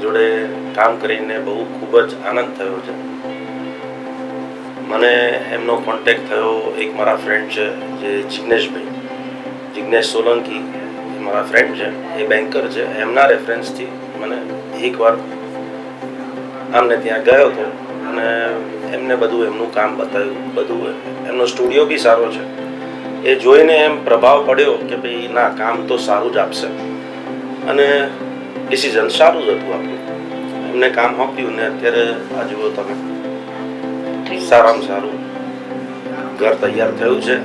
જોડે કામ કરીને બહુ ખૂબ જ આનંદ થયો છે. મને એમનો કોન્ટેક્ટ થયો, એક મારા ફ્રેન્ડ છે જે જિગ્નેશ સોલંકી, એ મારા ફ્રેન્ડ છે, એ બેન્કર છે. એમના રેફરન્સથી મને એકવાર આમને ત્યાં ગયો હતો અને એમને બધું એમનું કામ બતાવ્યું. બધું એમનો સ્ટુડિયો બી સારો છે. એ જોઈને એમ પ્રભાવ પડ્યો કે ભાઈ ના, કામ તો સારું જ આપશે અને ડિસિઝન સારું જ હતું આપણું. એમને કામ આપ્યું ને અત્યારે આ જુઓ તમે, સારામાં સારું ઘર તૈયાર થયું છે.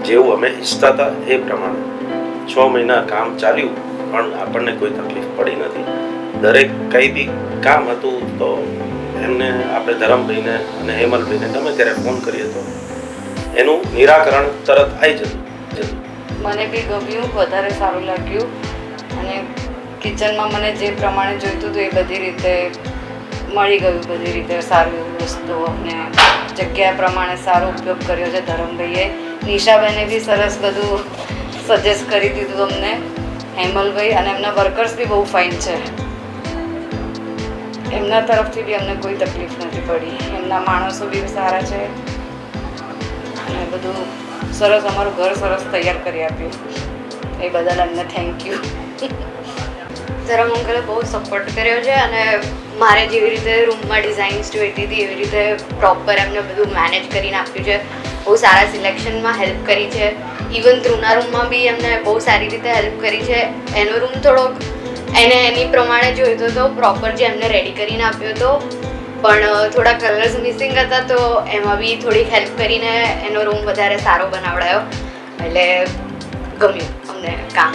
જેવું અમે ઈચ્છતા હતા એ પ્રમાણે 6 મહિના કામ ચાલ્યું પણ આપણને કોઈ તકલીફ પડી નથી. દરેક કંઈ બી કામ હતું તો એમને આપણે ધરમભાઈને અને હેમલભાઈને ગમે ત્યારે ફોન કરીએ તો એનું નિરાકરણ તરત આવી જતું. મને બી ગમ્યું, વધારે સારું લાગ્યું અને કિચનમાં મને જે પ્રમાણે જોઈતું હતું એ બધી રીતે મળી ગયું. બધી રીતે સારી વસ્તુ અને જગ્યા પ્રમાણે સારો ઉપયોગ કર્યો છે ધરમભાઈએ. નિશાબેને બી સરસ બધું સજેસ્ટ કરી દીધું અમને, હેમલભાઈ, અને એમના વર્કર્સ બી બહુ ફાઇન છે. એમના તરફથી બી અમને કોઈ તકલીફ નથી પડી. એમના માણસો બી સારા છે અને બધું સરસ, અમારું ઘર સરસ તૈયાર કરી આપ્યું. એ બદલ એમને થેન્ક યુ. ધરમ અંકલે બહુ સપોર્ટ કર્યો છે અને મારે જેવી રીતે રૂમમાં ડિઝાઇન્સ જોઈતી હતી એવી રીતે પ્રોપર એમને બધું મેનેજ કરીને આપ્યું છે. બહુ સારા સિલેક્શનમાં હેલ્પ કરી છે. ઇવન ધ્રુવના રૂમમાં બી એમને બહુ સારી રીતે હેલ્પ કરી છે. એનો રૂમ થોડોક એને એની પ્રમાણે જોઈતો હતો, પ્રોપર જે એમને રેડી કરીને આપ્યો હતો, પણ થોડા કલર્સ મિસિંગ હતા તો એમાં બી થોડીક હેલ્પ કરીને એનો રૂમ વધારે સારો બનાવડાયો. એટલે ગમ્યું અમને કામ.